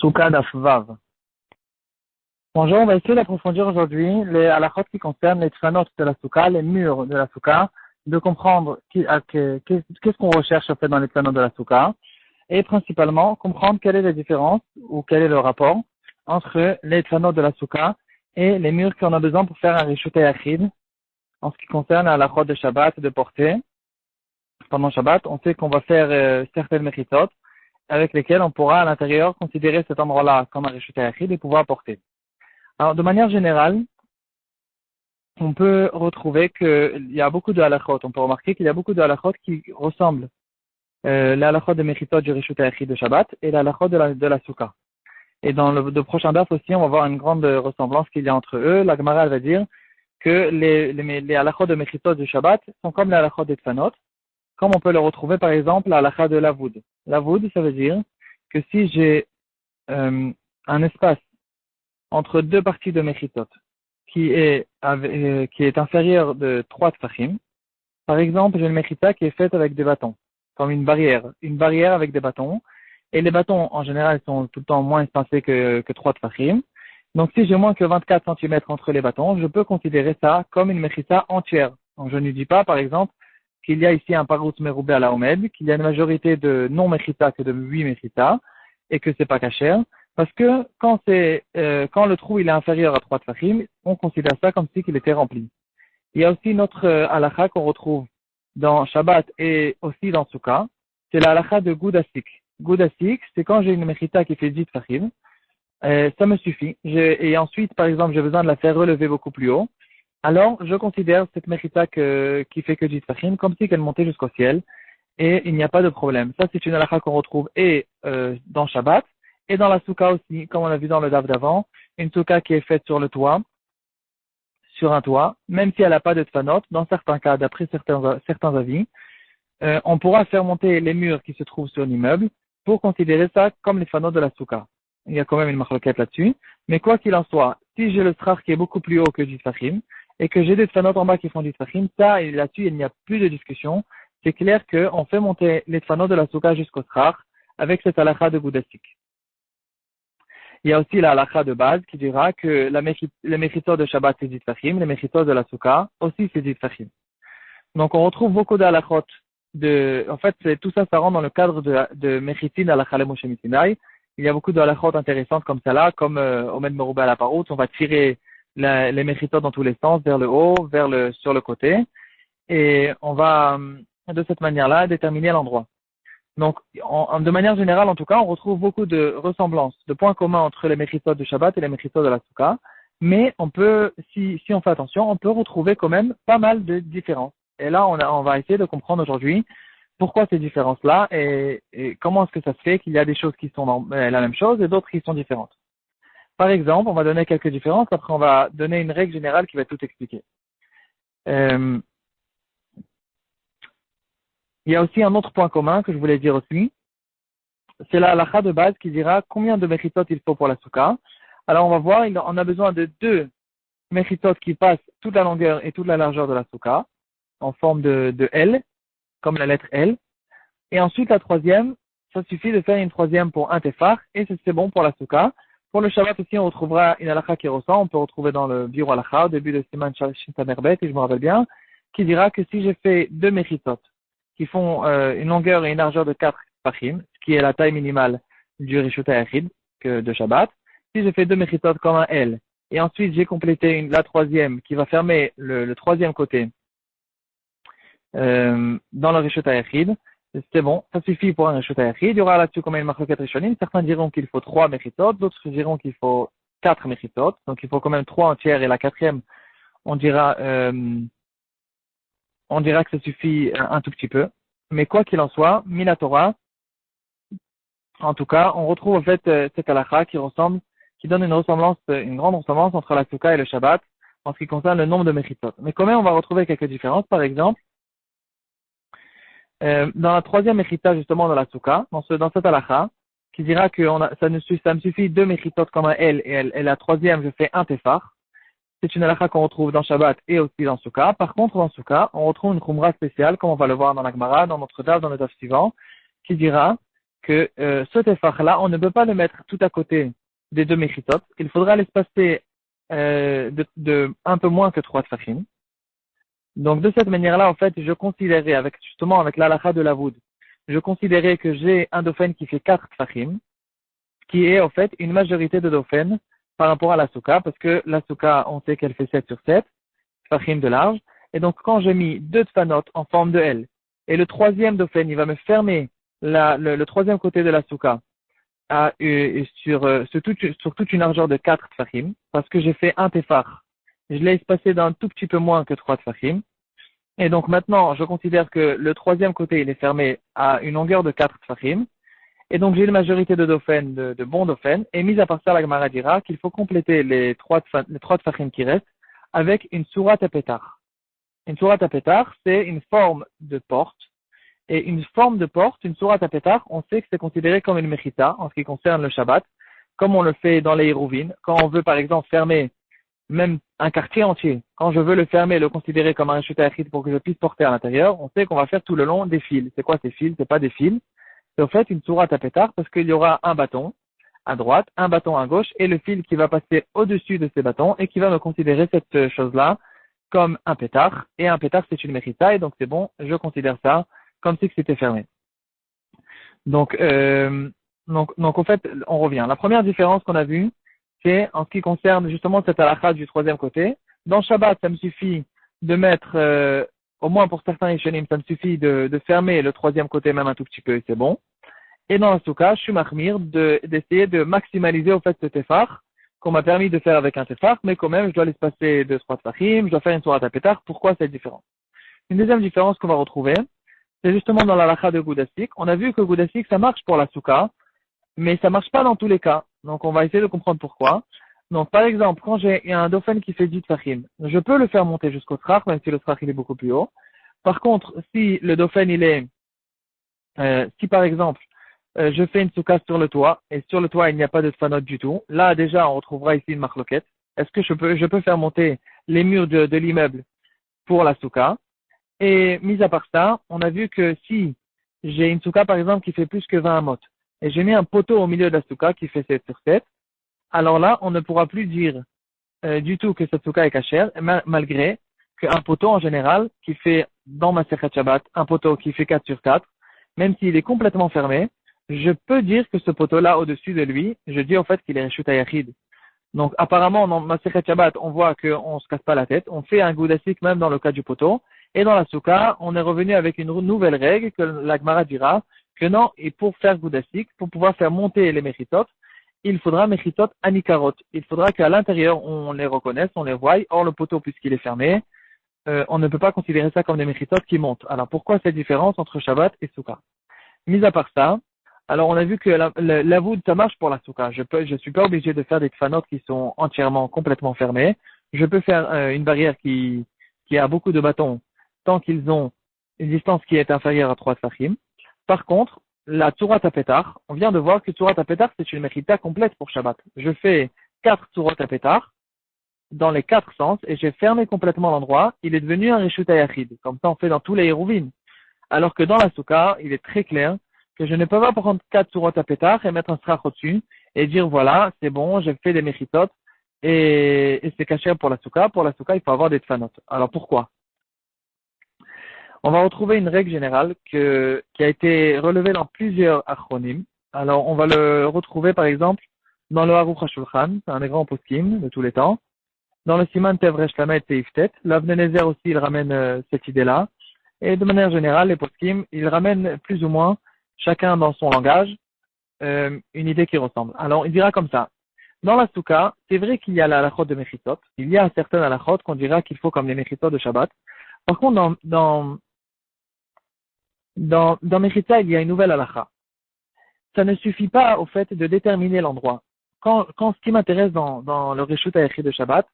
Souka d'Afvav. Bonjour, on va essayer d'approfondir aujourd'hui les halakhot qui concernent les tfanot de la souka, les murs de la souka, de comprendre qu'est-ce qu'on recherche en fait dans les tfanot de la souka, et principalement comprendre quelle est la différence ou quel est le rapport entre les tfanot de la souka et les murs qu'on a besoin pour faire un rishut yachid en ce qui concerne la halakhot de Shabbat et de portée. Pendant Shabbat, on sait qu'on va faire certaines mechitot avec lesquelles on pourra à l'intérieur considérer cet endroit-là comme un rishut yachid et pouvoir porter. Alors, de manière générale, on peut retrouver qu'il y a beaucoup de halakhot. On peut remarquer qu'il y a beaucoup de halakhot qui ressemblent la halakhot de mechitot du rishut yachid de Shabbat et la halakhot de la souka. Et dans le prochain daf aussi, on va voir une grande ressemblance qu'il y a entre eux. La Gemara va dire que les halakhot de mechitot du Shabbat sont comme les halakhot des tfanot, comme on peut le retrouver par exemple la halakha de l'avoud. L'avoud, ça veut dire que si j'ai un espace entre deux parties de mechitot qui est inférieur de 3 tfachim, par exemple, j'ai une mechita qui est faite avec des bâtons, comme une barrière avec des bâtons, et les bâtons, en général, sont tout le temps moins espacés que 3 tfachim. Donc, si j'ai moins que 24 cm entre les bâtons, je peux considérer ça comme une mechita entière. Donc, je ne dis pas, par exemple, qu'il y a ici un parut meroubé à la omed, qu'il y a une majorité de non-mechita que de 8 mechita, et que c'est pas kasher. Parce que quand le trou il est inférieur à 3 tfachim, on considère ça comme si qu'il était rempli. Il y a aussi une autre halakha qu'on retrouve dans Shabbat et aussi dans Souka, c'est la halakha de Goudasik. Goudasik, c'est quand j'ai une mechita qui fait 10 tfachim, ça me suffit. Et ensuite, par exemple, j'ai besoin de la faire relever beaucoup plus haut. Alors, je considère cette mechita qui fait que 10 tfachim comme si qu'elle montait jusqu'au ciel et il n'y a pas de problème. Ça, c'est une halakha qu'on retrouve dans Shabbat, et dans la souka aussi, comme on l'a vu dans le daf d'avant, une souka qui est faite sur le toit, sur un toit, même si elle n'a pas de tfanot, dans certains cas, d'après certains avis, on pourra faire monter les murs qui se trouvent sur l'immeuble pour considérer ça comme les tfanot de la souka. Il y a quand même une marloquette là-dessus, mais quoi qu'il en soit, si j'ai le strar qui est beaucoup plus haut que 10 tfachim, et que j'ai des tfanot en bas qui font 10 tfachim, ça, et là-dessus, il n'y a plus de discussion. C'est clair qu'on fait monter les tfanot de la souka jusqu'au strar avec cette halakha de Goudasik. Il y a aussi la halakha de base qui dira que les mechitot de Shabbat c'est 10 tfachim, les mechitot de la souka aussi c'est 10 tfachim. Donc on retrouve beaucoup de halakhot en fait tout ça rentre dans le cadre de mechitin halakha le Moshe Sinai. Il y a beaucoup de halakhot intéressantes comme ça là, comme Omed Merouba à la parout, on va tirer les mechitot dans tous les sens, vers le haut, sur le côté, et on va de cette manière-là déterminer l'endroit. Donc, de manière générale, en tout cas, on retrouve beaucoup de ressemblances, de points communs entre les mechitot de Shabbat et les mechitot de la souka. Mais on peut, si on fait attention, on peut retrouver quand même pas mal de différences. Et là, on va essayer de comprendre aujourd'hui pourquoi ces différences-là et comment est-ce que ça se fait qu'il y a des choses qui sont la même chose et d'autres qui sont différentes. Par exemple, on va donner quelques différences, après on va donner une règle générale qui va tout expliquer. Il y a aussi un autre point commun que je voulais dire aussi. C'est la halakha de base qui dira combien de mechitot il faut pour la souka. Alors on va voir, on a besoin de 2 mechitot qui passent toute la longueur et toute la largeur de la souka, en forme de L, comme la lettre L. Et ensuite la troisième, ça suffit de faire une troisième pour un tefar, et c'est bon pour la souka. Pour le Shabbat aussi, on retrouvera une halakha qui ressemble, on peut retrouver dans le biur halakha, au début de Siman Shintanerbet, et je me rappelle bien, qui dira que si j'ai fait 2 mechitot, qui font une longueur et une largeur de 4 tfachim, ce qui est la taille minimale du rishut yachid de Shabbat. Si j'ai fait 2 mechitot comme un L, et ensuite j'ai complété la troisième qui va fermer le troisième côté dans le rishut yachid, c'est bon, ça suffit pour un rishut yachid. Il y aura là-dessus comme une marloquette rishonim. Certains diront qu'il faut 3 mechitot, d'autres diront qu'il faut 4 mechitot, donc il faut quand même 3 entières, et la quatrième, on dira que ça suffit un tout petit peu. Mais quoi qu'il en soit, Minatora, en tout cas, on retrouve en fait cette halakha qui donne une grande ressemblance entre la souka et le Shabbat en ce qui concerne le nombre de mechitot. Mais quand même, on va retrouver quelques différences. Par exemple, dans la troisième mechita justement dans la souka, dans cette halakha, qui dira que ça me suffit 2 mechitot comme un L, et la troisième, je fais un tefar. C'est une halakha qu'on retrouve dans Shabbat et aussi dans Souka. Par contre, dans Souka, on retrouve une khumra spéciale, comme on va le voir dans la Gemara, dans notre daf, dans le daf suivant, qui dira que ce tefar-là, on ne peut pas le mettre tout à côté des deux mechitot. Il faudra l'espacer de un peu moins que 3 tfachim. Donc de cette manière-là, en fait, je considérais, justement avec l'halakha de la voûte, je considérais que j'ai un dofen qui fait 4 tfachim, qui est en fait une majorité de dofen par rapport à la souka, parce que la souka, on sait qu'elle fait 7 sur 7 tfachim de large. Et donc quand j'ai mis 2 tfanot en forme de L, et le troisième dofen, il va me fermer le troisième côté de la souka sur toute une largeur de 4 tfachim, parce que j'ai fait un tefar. Je l'ai espacé d'un tout petit peu moins que 3 tfachim. Et donc maintenant, je considère que le troisième côté, il est fermé à une longueur de 4 tfachim. Et donc j'ai une majorité de dofen, de bons dofen. Et mis à part ça, la Gemara dira qu'il faut compléter les 3 tfachim qui restent avec une sourate à pétard. Une sourate à pétard, c'est une forme de porte. Et une forme de porte, une sourate à pétard, on sait que c'est considéré comme une mechita en ce qui concerne le Shabbat, comme on le fait dans les Hérouvines. Quand on veut par exemple fermer même un quartier entier, quand je veux le fermer, le considérer comme un reshut hayachid pour que je puisse porter à l'intérieur, on sait qu'on va faire tout le long des fils. C'est quoi ces fils? C'est pas des fils. C'est en fait une sourate à pétard parce qu'il y aura un bâton à droite, un bâton à gauche et le fil qui va passer au-dessus de ces bâtons et qui va me considérer cette chose-là comme un pétard. Et un pétard, c'est une mechita et donc c'est bon, je considère ça comme si c'était fermé. Donc, en fait, on revient. La première différence qu'on a vue, c'est en ce qui concerne justement cette halakha du troisième côté. Dans Shabbat, ça me suffit de mettre, au moins pour certains Rishonim, ça me suffit de fermer le troisième côté même un tout petit peu et c'est bon. Et dans la Souka, je suis mahmir d'essayer de maximaliser au fait ce tefar qu'on m'a permis de faire avec un tefar, mais quand même, je dois l'espacer de 3 tefachim, je dois faire une sourate à pétard. Pourquoi cette différence? Une deuxième différence qu'on va retrouver, c'est justement dans la halakha de Goudasik. On a vu que Goudasik, ça marche pour la souka, mais ça marche pas dans tous les cas. Donc, on va essayer de comprendre pourquoi. Donc, par exemple, quand j'ai un dofen qui fait 10 tfachim, je peux le faire monter jusqu'au trach, même si le trach il est beaucoup plus haut. Par contre, si le dofen il est, si par exemple, je fais une souka sur le toit, et sur le toit il n'y a pas de tfanot du tout, là déjà on retrouvera ici une marloquette. Est-ce que je peux faire monter les murs de l'immeuble pour la souka? Et mis à part ça, on a vu que si j'ai une souka par exemple qui fait plus que 20 amot, et j'ai mis un poteau au milieu de la souka qui fait 7 sur 7, alors là on ne pourra plus dire du tout que cette souka est cachère, malgré qu'un poteau en général qui fait dans ma Sechet Shabbat, un poteau qui fait 4 sur 4, même s'il est complètement fermé, je peux dire que ce poteau-là au-dessus de lui, je dis au fait qu'il est reshut hayachid. Donc apparemment dans ma Sechet Shabbat, on voit qu'on se casse pas la tête, on fait un goudasik même dans le cas du poteau. Et dans la souka, on est revenu avec une nouvelle règle que la Gemara dira que non, et pour faire goudasik, pour pouvoir faire monter les mechitot, il faudra mechitot anikarot. Il faudra qu'à l'intérieur, on les reconnaisse, on les voie. Or, le poteau, puisqu'il est fermé, on ne peut pas considérer ça comme des mechitot qui montent. Alors, pourquoi cette différence entre Shabbat et souka? Mis à part ça, alors on a vu que la voûte, ça marche pour la souka. Je suis pas obligé de faire des tfanot qui sont entièrement, complètement fermés. Je peux faire une barrière qui a beaucoup de bâtons tant qu'ils ont une distance qui est inférieure à 3 tfachim. Par contre, la sourate à pétard, on vient de voir que sourate à pétard, c'est une mechita complète pour Shabbat. Je fais 4 sourates à pétard dans les 4 sens et j'ai fermé complètement l'endroit. Il est devenu un reshut hayachid, comme ça on fait dans tous les hérouvines. Alors que dans la souka, il est très clair que je ne peux pas prendre 4 sourates à pétard et mettre un strach au-dessus et dire voilà, c'est bon, j'ai fait des mechitot et c'est caché pour la souka. Pour la souka, il faut avoir des tfanot. Alors pourquoi? On va retrouver une règle générale qui a été relevée dans plusieurs achronim. Alors, on va le retrouver, par exemple, dans le Aruch HaShulchan, c'est un des grands poskim de tous les temps. Dans le Siman Tev Resh Lamed Seiftet, l'Avnenezer aussi, il ramène cette idée-là. Et de manière générale, les poskim, ils ramènent plus ou moins, chacun dans son langage, une idée qui ressemble. Alors, il dira comme ça. Dans la souka, c'est vrai qu'il y a la halachot de Mechitot. Il y a certaines halachot qu'on dira qu'il faut comme les Mechitot de Shabbat. Par contre, dans Mechitza, il y a une nouvelle halakha. Ça ne suffit pas au fait de déterminer l'endroit. Quand ce qui m'intéresse dans le reshut hayachid de Shabbat,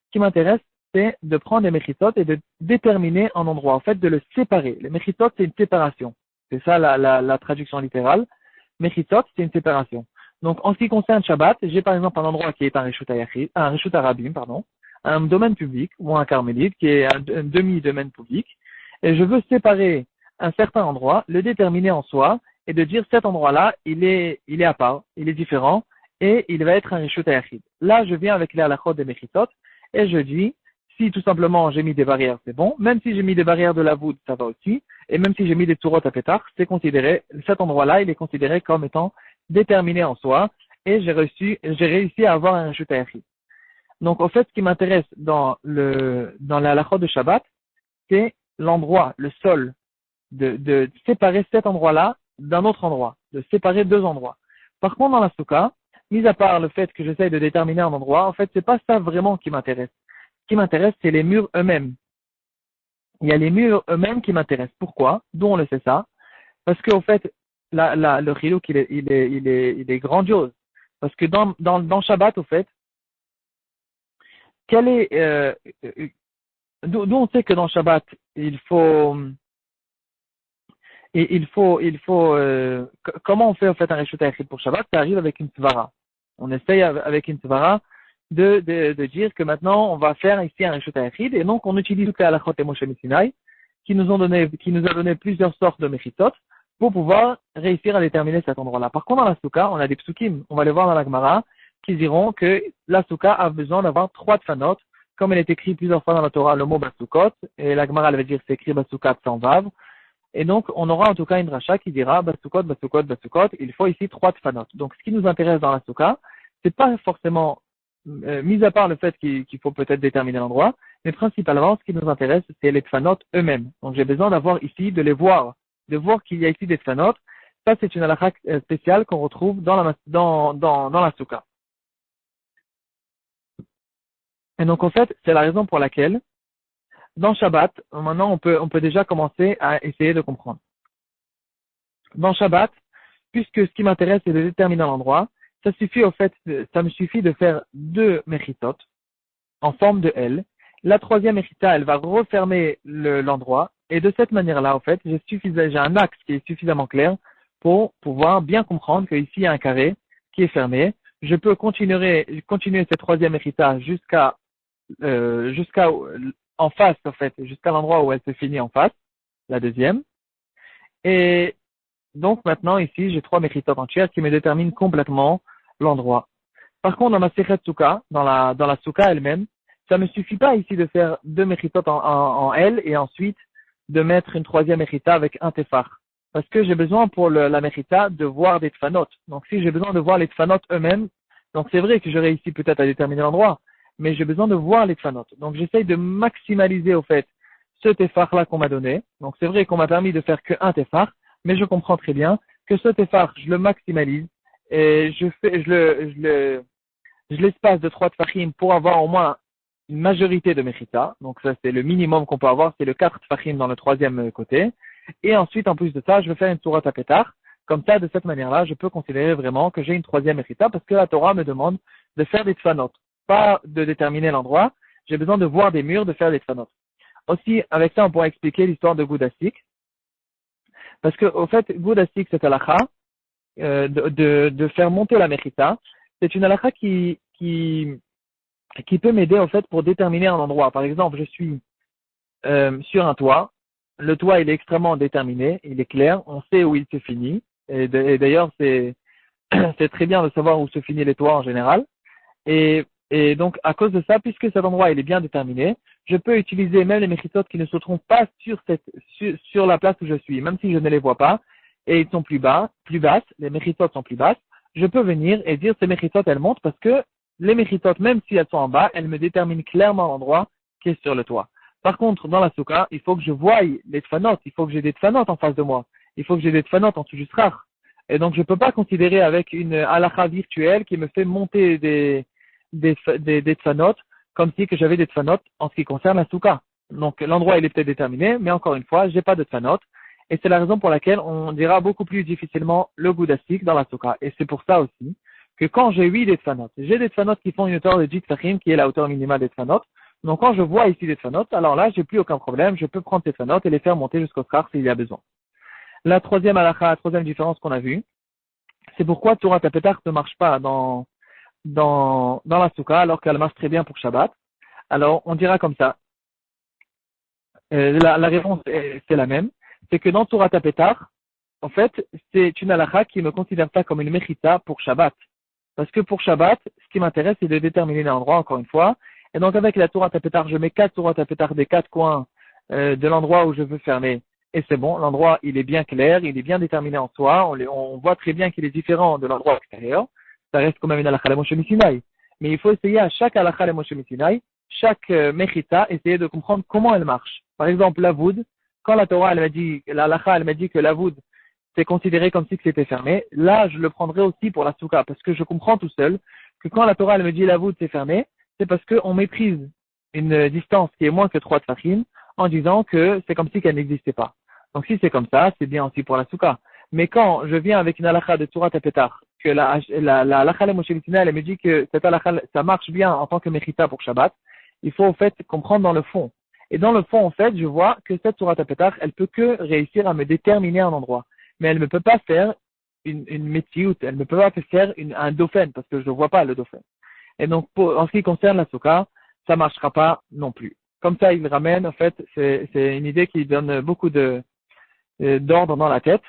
ce qui m'intéresse, c'est de prendre les mechitot et de déterminer un endroit. En fait, de le séparer. Les mechitot, c'est une séparation. C'est ça la traduction littérale. Mechitot, c'est une séparation. Donc, en ce qui concerne Shabbat, j'ai par exemple un endroit qui est un reshut hayachid, un reshut harabim, un domaine public, ou un carmélite, qui est un demi-domaine public, et je veux séparer un certain endroit, le déterminer en soi, et de dire cet endroit-là, il est à part, il est différent, et il va être un Rishut Hayachid. Là, je viens avec les halachot des Mechitot, et je dis, si tout simplement j'ai mis des barrières, c'est bon. Même si j'ai mis des barrières de la voûte, ça va aussi. Et même si j'ai mis des Tsurot à pétard, c'est considéré, cet endroit-là, il est considéré comme étant déterminé en soi, et j'ai réussi à avoir un Rishut Hayachid. Donc, au fait, ce qui m'intéresse dans la halachot de Shabbat, c'est l'endroit, le sol, de séparer cet endroit-là d'un autre endroit, de séparer deux endroits. Par contre, dans la Souka, mis à part le fait que j'essaye de déterminer un endroit, en fait, c'est pas ça vraiment qui m'intéresse. Ce qui m'intéresse, c'est les murs eux-mêmes. Il y a les murs eux-mêmes qui m'intéressent. Pourquoi? D'où on le sait ça? Parce qu'au fait, le chilouk, il est grandiose. Parce que dans Shabbat, au fait, quel est, d'où on sait que dans Shabbat, comment on fait en fait un Reshut Hayachid pour Shabbat? Ça arrive avec une Tvara. On essaye avec une Tvara de dire que maintenant on va faire ici un Reshut Hayachid et donc on utilise toutes les halachot et Moshe Sinai qui nous a donné plusieurs sortes de Mechitot pour pouvoir réussir à déterminer cet endroit-là. Par contre, dans la Souka, on a des psukim, on va les voir dans la Gemara, qui diront que la Souka a besoin d'avoir 3 tfanot, comme elle est écrite plusieurs fois dans la Torah, le mot Basukot, et la Gemara elle va dire c'est écrit Basukat sans vav. Et donc, on aura en tout cas une racha qui dira Basukot, Basukot, Basukot, il faut ici 3 tfanot. Donc, ce qui nous intéresse dans la Souka, c'est pas forcément, mis à part le fait qu'il faut peut-être déterminer l'endroit, mais principalement, ce qui nous intéresse, c'est les tfanot eux-mêmes. Donc, j'ai besoin d'avoir ici, de les voir, de voir qu'il y a ici des tfanot. Ça, c'est une halakha spéciale qu'on retrouve dans la Souka. Et donc, en fait, c'est la raison pour laquelle, dans Shabbat, maintenant, on peut déjà commencer à essayer de comprendre. Dans Shabbat, puisque ce qui m'intéresse, c'est de déterminer l'endroit, ça me suffit de faire 2 mechitot en forme de L. La troisième mechita, elle va refermer l'endroit, et de cette manière-là, en fait, j'ai un axe qui est suffisamment clair pour pouvoir bien comprendre qu'ici, il y a un carré qui est fermé. Je peux continuer cette troisième mechita jusqu'à en face, en fait, jusqu'à l'endroit où elle se finit en face, la deuxième. Et donc maintenant, ici, j'ai 3 mechitot entières qui me déterminent complètement l'endroit. Par contre, dans ma Sechet Souka, dans la Souka elle-même, ça me suffit pas ici de faire 2 mechitot en L et ensuite de mettre une troisième mechita avec un tefar. Parce que j'ai besoin pour la mechita de voir des tfanot. Donc si j'ai besoin de voir les tfanot eux-mêmes, donc c'est vrai que je réussis peut-être à déterminer l'endroit, mais j'ai besoin de voir les tfanot. Donc j'essaye de maximaliser au fait ce tefar-là qu'on m'a donné. Donc c'est vrai qu'on m'a permis de faire que un tefar, mais je comprends très bien que ce tefar, je le maximalise et je l'espace de 3 tfachim pour avoir au moins une majorité de mechita. Donc ça c'est le minimum qu'on peut avoir, c'est le 4 tfachim dans le troisième côté. Et ensuite, en plus de ça, je vais faire une sourate à pétard. Comme ça, de cette manière-là, je peux considérer vraiment que j'ai une troisième mechita parce que la Torah me demande de faire des tfanot, pas de déterminer l'endroit. J'ai besoin de voir des murs, de faire des tfanot. Aussi, avec ça, on pourra expliquer l'histoire de Goudasik. Parce que, au fait, Goudasik, c'est halakha, de faire monter la mechita. C'est une halakha qui peut m'aider, en fait, pour déterminer un endroit. Par exemple, je suis sur un toit. Le toit, il est extrêmement déterminé, il est clair, on sait où il se finit. Et d'ailleurs, c'est très bien de savoir où se finissent les toits en général. Et donc, à cause de ça, puisque cet endroit, il est bien déterminé, je peux utiliser même les mechitot qui ne se trouvent pas sur la place où je suis, même si je ne les vois pas, et ils sont plus basses, les mechitot sont plus basses, je peux venir et dire ces mechitot, elles montent parce que les mechitot, même si elles sont en bas, elles me déterminent clairement l'endroit qui est sur le toit. Par contre, dans la souka, il faut que je voie les tfanot, il faut que j'ai des tfanot en face de moi, il faut que j'ai des tfanot en dessous du srach. Et donc, je ne peux pas considérer avec une halakha virtuelle qui me fait monter des tfanot comme si que j'avais des tfanot en ce qui concerne la souka. Donc, l'endroit, il est peut-être déterminé, mais encore une fois, j'ai pas de tfanot. Et c'est la raison pour laquelle on dira beaucoup plus difficilement le goudastik dans la souka. Et c'est pour ça aussi que quand j'ai des tfanot, j'ai des tfanot qui font une hauteur de 10 tfachim, qui est la hauteur minimale des tfanot. Donc, quand je vois ici des tfanot, alors là, j'ai plus aucun problème, je peux prendre ces tfanot et les faire monter jusqu'au srach s'il y a besoin. La troisième halakha, la troisième différence qu'on a vue, c'est pourquoi Torah Tapetar ne marche pas dans la souka alors qu'elle marche très bien pour Shabbat. Alors, on dira comme ça. La réponse c'est la même. C'est que dans Torah Tapetar, en fait, c'est une halakha qui ne me considère pas comme une mechita pour Shabbat. Parce que pour Shabbat, ce qui m'intéresse, c'est de déterminer l'endroit, encore une fois. Et donc, avec la Torah Tapetar, je mets 4 Torah Tapetar des 4 coins de l'endroit où je veux fermer. Et c'est bon, l'endroit, il est bien clair, il est bien déterminé en soi. On voit très bien qu'il est différent de l'endroit extérieur. Ça reste quand même une halakha le Moshe Misinaï. Mais il faut essayer à chaque halakha le Moshe Misinaï, chaque mechita, essayer de comprendre comment elle marche. Par exemple, la voûte, quand la Torah, elle m'a dit, la halakha, elle m'a dit que la voûte, c'est considéré comme si c'était fermé. Là, je le prendrai aussi pour la souka, parce que je comprends tout seul que quand la Torah elle me dit la voûte c'est fermé, c'est parce qu'on méprise une distance qui est moins que 3 tfachim en disant que c'est comme si qu'elle n'existait pas. Donc si c'est comme ça, c'est bien aussi pour la souka. Mais quand je viens avec une halakha de Torah Tapetar, que la halakha le Moshe Misinaï, elle me dit que cette halakha, ça marche bien en tant que mechita pour Shabbat, il faut en fait comprendre dans le fond. Et dans le fond, en fait, je vois que cette Torah Tapetar, elle peut que réussir à me déterminer un endroit. Mais elle ne peut pas faire une métiout, elle ne peut pas faire un dauphin, parce que je ne vois pas le dauphin. Et donc, en ce qui concerne la souka, ça ne marchera pas non plus. Comme ça, il ramène, en fait, c'est une idée qui donne beaucoup d'ordre dans la tête.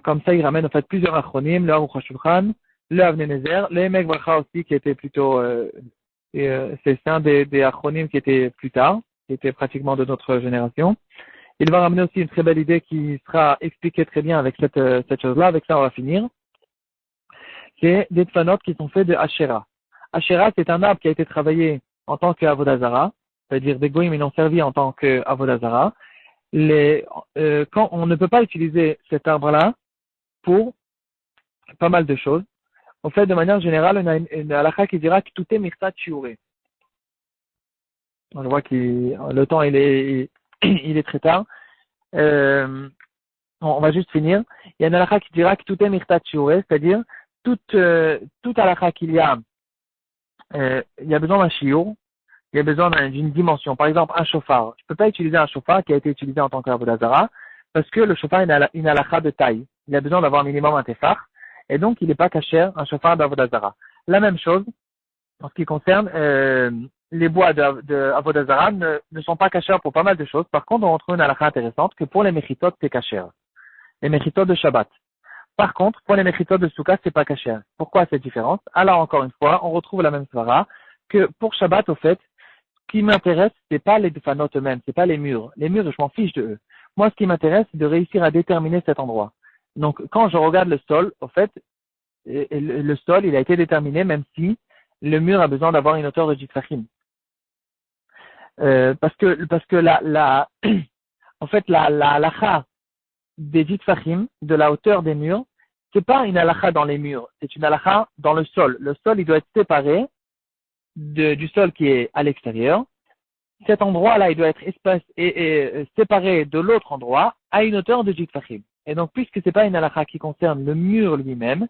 Comme ça, il ramène, en fait, plusieurs acronymes, le Aruch HaShulchan, le Avnei Nezer, le Emek Bracha aussi, qui était plutôt, c'est un des acronymes qui était plus tard, qui était pratiquement de notre génération. Il va ramener aussi une très belle idée qui sera expliquée très bien avec cette chose-là. Avec ça, on va finir. C'est des tfanotes qui sont faits de Asherah. Asherah, c'est un arbre qui a été travaillé en tant qu'avodazara, c'est-à-dire des goïms, ils l'ont servi en tant qu'avodazara. Quand on ne peut pas utiliser cet arbre-là pour pas mal de choses. En fait, de manière générale, on a une halakha qui dira que tout est mirta chiuré. On voit que le temps, il est très tard. On va juste finir. Il y a une halakha qui dira que tout est mirta chiuré, c'est-à-dire toute halakha qu'il y a, il y a besoin d'un shiur, il y a besoin d'une dimension. Par exemple, un chauffard. Je ne peux pas utiliser un chauffard qui a été utilisé en tant qu'avodazara parce que le chauffard a une halakha de taille. Il a besoin d'avoir un minimum un tefar et donc il n'est pas kasher un chauffard d'avodazara. La même chose en ce qui concerne les bois d'avodazara ne sont pas kasher pour pas mal de choses. Par contre, on retrouve une halakha intéressante que pour les mechitot, c'est kasher. Les mechitot de Shabbat. Par contre, pour les mechitot de Souka, c'est pas kasher. Pourquoi cette différence? Alors, encore une fois, on retrouve la même svara que pour Shabbat, au fait, ce qui m'intéresse, c'est pas les fanot eux-mêmes, c'est pas les murs. Les murs, je m'en fiche de eux. Moi, ce qui m'intéresse, c'est de réussir à déterminer cet endroit. Donc, quand je regarde le sol, au fait, le sol, il a été déterminé, même si le mur a besoin d'avoir une hauteur de Jitfachim. Parce que en fait, la halakha des Jitfachim, de la hauteur des murs, c'est pas une halakha dans les murs, c'est une halakha dans le sol. Le sol, il doit être séparé du sol qui est à l'extérieur. Cet endroit-là, il doit être séparé de l'autre endroit à une hauteur de Jitfachim. Et donc, puisque c'est pas une halakha qui concerne le mur lui-même,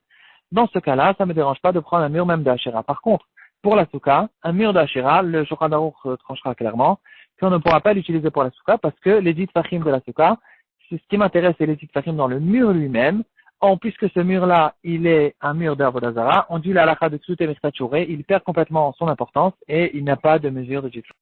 dans ce cas-là, ça me dérange pas de prendre un mur même d'Ashera. Par contre, pour la souka, un mur d'Ashera, le Shulchan Aruch tranchera clairement qu'on ne pourra pas l'utiliser pour la souka parce que les Jitfachim de la souka, ce qui m'intéresse, c'est les Jitfachim dans le mur lui-même. Puisque ce mur-là, il est un mur d'Avodazara, on dit la halakha de Tsuté Mestachuré, il perd complètement son importance et il n'a pas de mesure de Jitfachim.